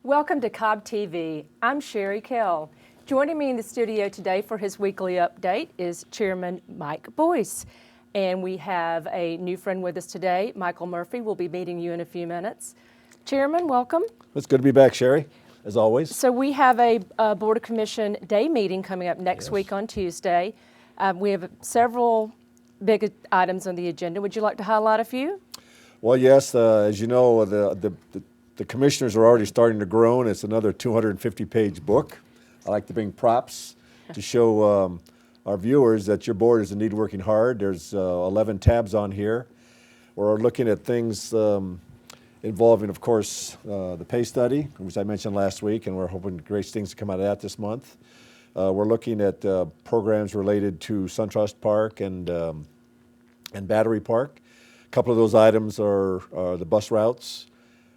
Welcome to Cobb TV. I'm Sherry Kell. Joining me in the studio today for his weekly update is Chairman Mike Boyce. And we have a new friend with us today. Michael Murphy will be meeting you in a few minutes. Chairman, welcome. It's good to be back, Sherry, as always. So we have a Board of Commission Day meeting coming up next week on Tuesday. We have several big items on the agenda. Would you like to highlight a few? Well, yes, as you know, the commissioners are already starting to groan. It's another 250-page book. I like to bring props to show our viewers that your board is indeed working hard. There's 11 tabs on here. We're looking at things involving, of course, the pay study, which I mentioned last week, and we're hoping great things to come out of that this month. We're looking at programs related to SunTrust Park and Battery Park. A couple of those items are the bus routes.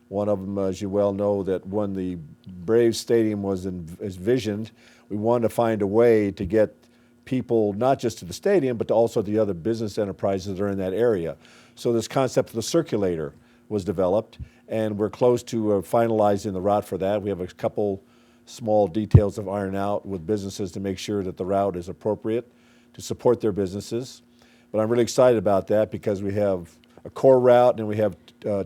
One of them, as you well know, that when the Braves Stadium was envisioned, we wanted to find a way to get people not just to the stadium, but to also the other business enterprises that are in that area. So this concept of the circulator was developed, and we're close to finalizing the route for that. We have a couple small details of iron out with businesses to make sure that the route is appropriate to support their businesses. But I'm really excited about that because we have a core route and we have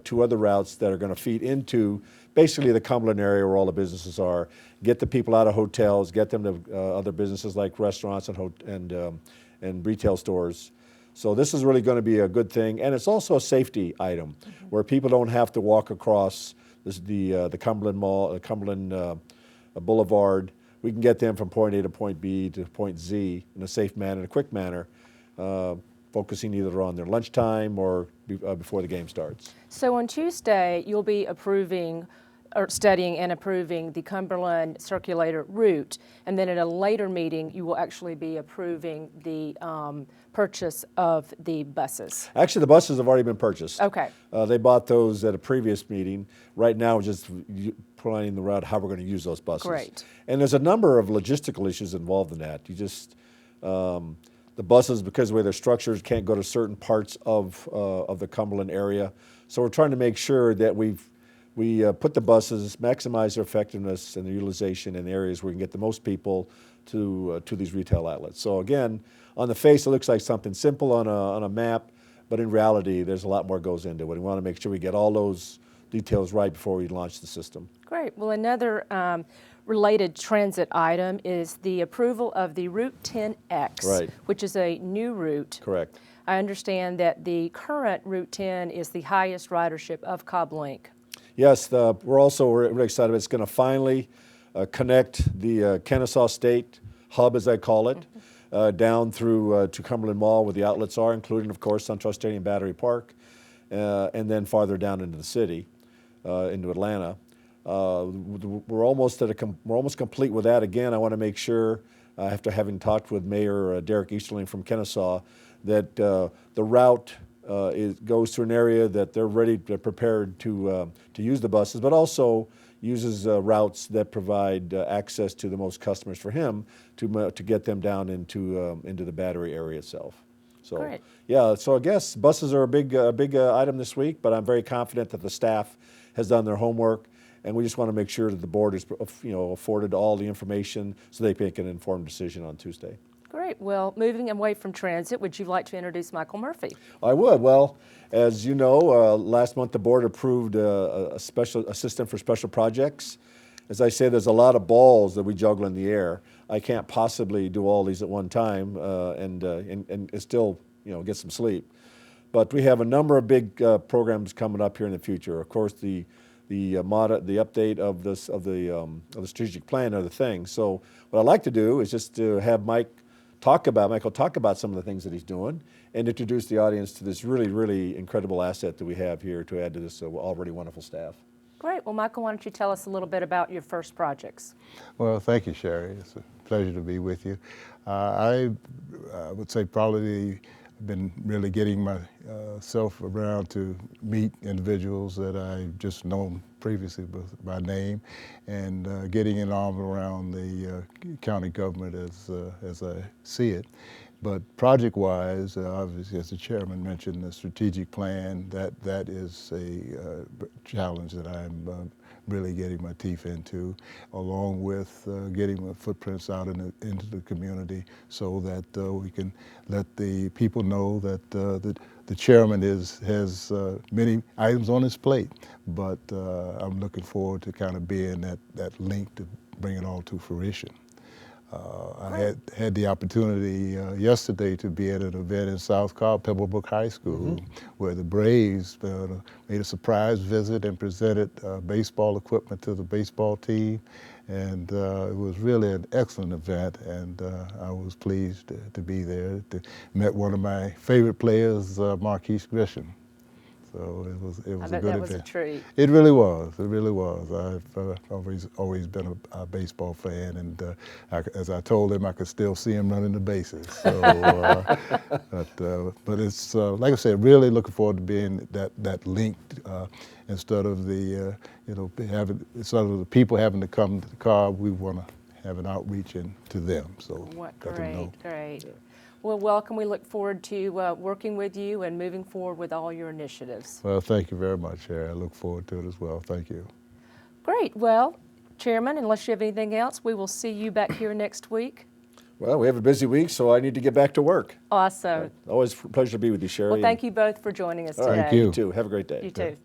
two other routes that are going to feed into basically the Cumberland area where all the businesses are, get the people out of hotels, get them to other businesses like restaurants and retail stores. So this is really going to be a good thing, and it's also a safety item where people don't have to walk across the Cumberland Mall, Cumberland Boulevard. We can get them from point A to point B to point Z in a safe manner, in a quick manner, focusing either on their lunchtime or before the game starts. So on Tuesday, you'll be approving or studying and approving the Cumberland Circulator route, and then at a later meeting, you will actually be approving the purchase of the buses. Actually, the buses have already been purchased. Okay. They bought those at a previous meeting. Right now, we're just planning the route, how we're going to use those buses. Great. And there's a number of logistical issues involved in that. The buses, because of the way they're structured, can't go to certain parts of the Cumberland area. So we're trying to make sure that we put the buses, maximize their effectiveness and their utilization in areas where we can get the most people to these retail outlets. So again, on the face, it looks like something simple on a map, but in reality, there's a lot more goes into it. We want to make sure we get all those details right before we launch the system. Great. Well, another related transit item is the approval of the Route 10X, right, which is a new route. Correct. I understand that the current Route 10 is the highest ridership of Cobb Link. Yes, we're also really excited. It's going to finally connect the Kennesaw State hub, as I call it, down through to Cumberland Mall where the outlets are, including, of course, SunTrust Stadium, Battery Park, and then farther down into the city, into Atlanta. We're almost complete with that. Again, I want to make sure, after having talked with Mayor Derek Easterling from Kennesaw, that the route goes to an area that they're prepared to use the buses, but also uses routes that provide access to the most customers for him to get them down into the Battery area itself. So, great. Yeah, so I guess buses are a big item this week, but I'm very confident that the staff has done their homework, and we just want to make sure that the board is afforded all the information so they can make an informed decision on Tuesday. Great. Well, moving away from transit, would you like to introduce Michael Murphy? I would. Well, as you know, last month the board approved a special assistant for special projects. As I say, there's a lot of balls that we juggle in the air. I can't possibly do all these at one time and still get some sleep. But we have a number of big programs coming up here in the future. Of course, the update of the strategic plan are the things. So what I'd like to do is just to have Michael talk about some of the things that he's doing and introduce the audience to this really, really incredible asset that we have here to add to this already wonderful staff. Great. Well, Michael, why don't you tell us a little bit about your first projects? Well, thank you, Sherry. It's a pleasure to be with you. I would say probably been really getting myself around to meet individuals that I've just known previously by name, and getting an arm around the county government as I see it. But project-wise, obviously, as the chairman mentioned, the strategic plan, that is a challenge that I'm really getting my teeth into, along with getting my footprints out into the community so that we can let the people know that the chairman has many items on his plate, but I'm looking forward to kind of being that link to bring it all to fruition. I had the opportunity yesterday to be at an event in South Cobb, Pebblebrook High School, where the Braves made a surprise visit and presented baseball equipment to the baseball team. And it was really an excellent event, and I was pleased to be there. Met one of my favorite players, Marquise Grisham. So it was I a bet good that was a event. treat. It really was. It really was. I've always been a baseball fan, and as I told him, I could still see him running the bases. So, but it's like I said, really looking forward to being that link instead of the instead of the people having to come to the Cobb. We want to have an outreach to them. So What let them know. great. Well, welcome. We look forward to working with you and moving forward with all your initiatives. Well, thank you very much, Harry. I look forward to it as well. Thank you. Great. Well, Chairman, unless you have anything else, we will see you back here next week. Well, we have a busy week, so I need to get back to work. Awesome. Always a pleasure to be with you, Sherry. Well, thank you both for joining us All today. right, Thank you. you too. Have a great day. You too.